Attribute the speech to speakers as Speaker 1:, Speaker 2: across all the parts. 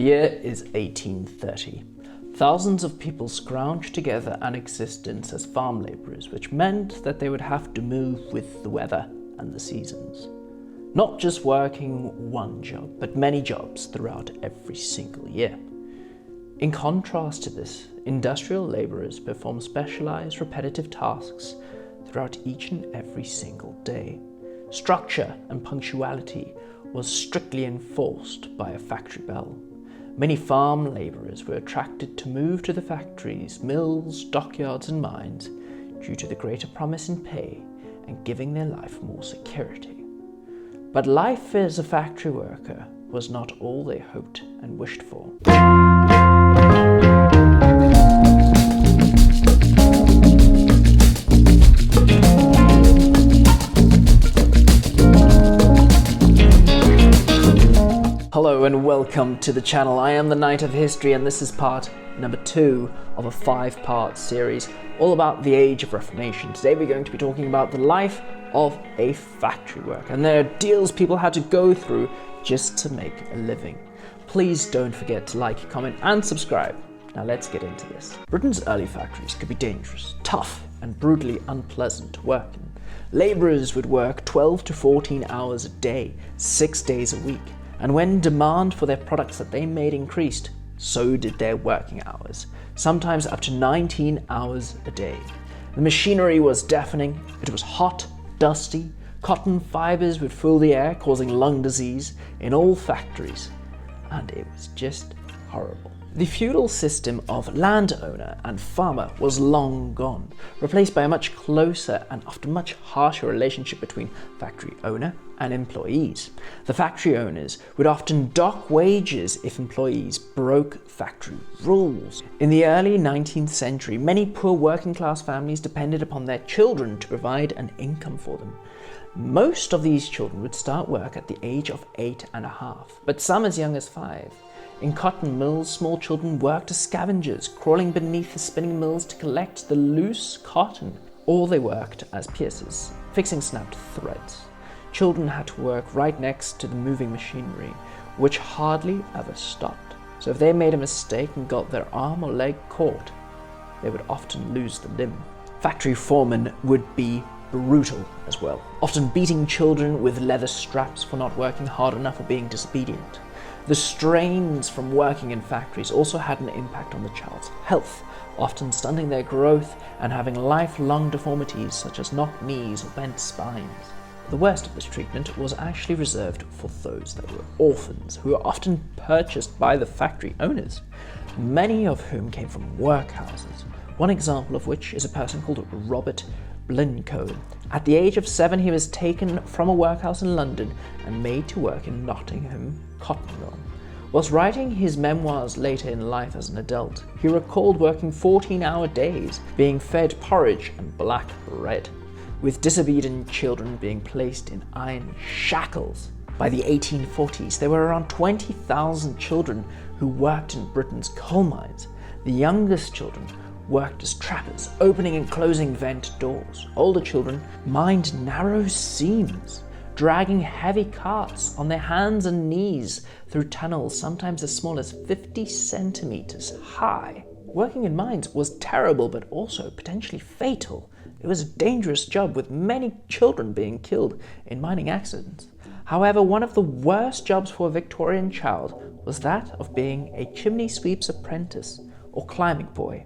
Speaker 1: year is 1830. Thousands of people scrounged together an existence as farm labourers, which meant that they would have to move with the weather and the seasons. Not just working one job, but many jobs throughout every single year. In contrast to this, industrial labourers perform specialised repetitive tasks throughout each and every single day. Structure and punctuality was strictly enforced by a factory bell. Many farm labourers were attracted to move to the factories, mills, dockyards and mines due to the greater promise in pay and giving their life more security. But life as a factory worker was not all they hoped and wished for. Hello and welcome to the channel. I am the Knight of History and this is part number 2 of a 5-part series all about the Age of Reformation. Today we're going to be talking about the life of a factory worker and the deals people had to go through just to make a living. Please don't forget to like, comment and subscribe. Now let's get into this. Britain's early factories could be dangerous, tough and brutally unpleasant to work in. Labourers would work 12 to 14 hours a day, 6 days a week. And when demand for their products that they made increased, so did their working hours, sometimes up to 19 hours a day. The machinery was deafening, it was hot, dusty, cotton fibres would fill the air, causing lung disease in all factories, and it was just horrible. The feudal system of landowner and farmer was long gone, replaced by a much closer and often much harsher relationship between factory owner and employees. The factory owners would often dock wages if employees broke factory rules. In the early 19th century, many poor working class families depended upon their children to provide an income for them. Most of these children would start work at the age of 8.5, but some as young as 5. In cotton mills, small children worked as scavengers, crawling beneath the spinning mills to collect the loose cotton, or they worked as piercers, fixing snapped threads. Children had to work right next to the moving machinery, which hardly ever stopped. So if they made a mistake and got their arm or leg caught, they would often lose the limb. Factory foremen would be brutal as well, often beating children with leather straps for not working hard enough or being disobedient. The strains from working in factories also had an impact on the child's health, often stunting their growth and having lifelong deformities such as knocked knees or bent spines. The worst of this treatment was actually reserved for those that were orphans, who were often purchased by the factory owners, many of whom came from workhouses. One example of which is a person called Robert Blincoe. At the age of 7, he was taken from a workhouse in London and made to work in Nottingham cotton mill. Whilst writing his memoirs later in life as an adult, he recalled working 14-hour days, being fed porridge and black bread, with disobedient children being placed in iron shackles. By the 1840s, there were around 20,000 children who worked in Britain's coal mines. The youngest children worked as trappers, opening and closing vent doors. Older children mined narrow seams, dragging heavy carts on their hands and knees through tunnels sometimes as small as 50 centimeters high. Working in mines was terrible but also potentially fatal. It was a dangerous job with many children being killed in mining accidents. However, one of the worst jobs for a Victorian child was that of being a chimney sweep's apprentice or climbing boy.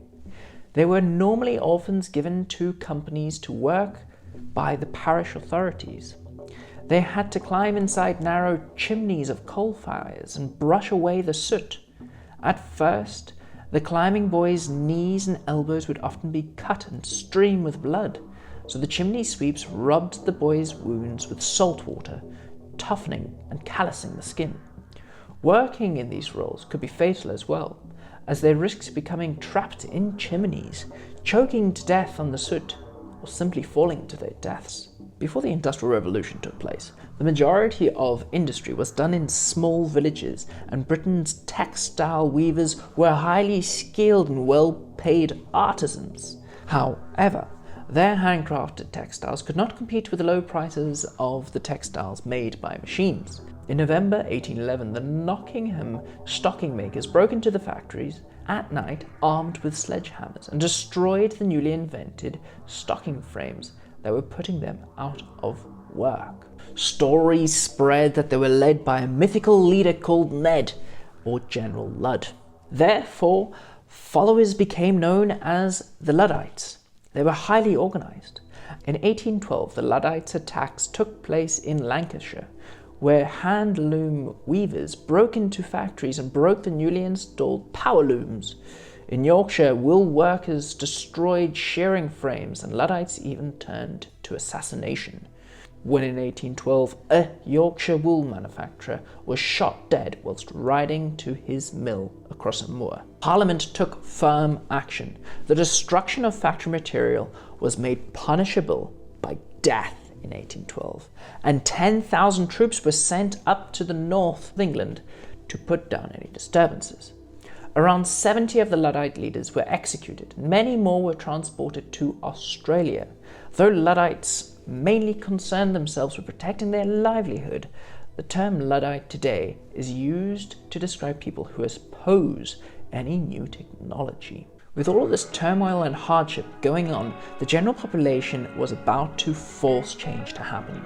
Speaker 1: They were normally orphans given to companies to work by the parish authorities. They had to climb inside narrow chimneys of coal fires and brush away the soot. At first, the climbing boys' knees and elbows would often be cut and stream with blood, so the chimney sweeps rubbed the boys' wounds with salt water, toughening and callousing the skin. Working in these roles could be fatal as well, as they risked becoming trapped in chimneys, choking to death on the soot, or simply falling to their deaths. Before the Industrial Revolution took place, the majority of industry was done in small villages, and Britain's textile weavers were highly skilled and well-paid artisans. However, their handcrafted textiles could not compete with the low prices of the textiles made by machines. In November 1811, the Nottingham stocking makers broke into the factories at night armed with sledgehammers and destroyed the newly invented stocking frames that were putting them out of work. Stories spread that they were led by a mythical leader called Ned, or General Ludd. Therefore, followers became known as the Luddites. They were highly organized. In 1812, the Luddites' attacks took place in Lancashire, where hand-loom weavers broke into factories and broke the newly installed power looms. In Yorkshire, wool workers destroyed shearing frames, and Luddites even turned to assassination, when in 1812 a Yorkshire wool manufacturer was shot dead whilst riding to his mill across a moor. Parliament took firm action. The destruction of factory material was made punishable by death in 1812, and 10,000 troops were sent up to the north of England to put down any disturbances. Around 70 of the Luddite leaders were executed, and many more were transported to Australia. Though Luddites mainly concerned themselves with protecting their livelihood, the term Luddite today is used to describe people who oppose any new technology. With all of this turmoil and hardship going on, the general population was about to force change to happen.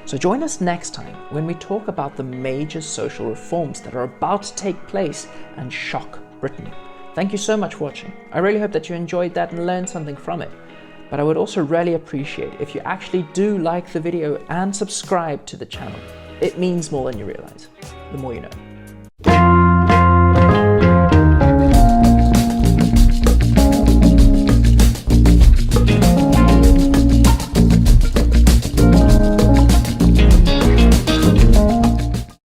Speaker 1: So join us next time when we talk about the major social reforms that are about to take place and shock Britain. Thank you so much for watching. I really hope that you enjoyed that and learned something from it. But I would also really appreciate if you actually do like the video and subscribe to the channel. It means more than you realize. The more you know.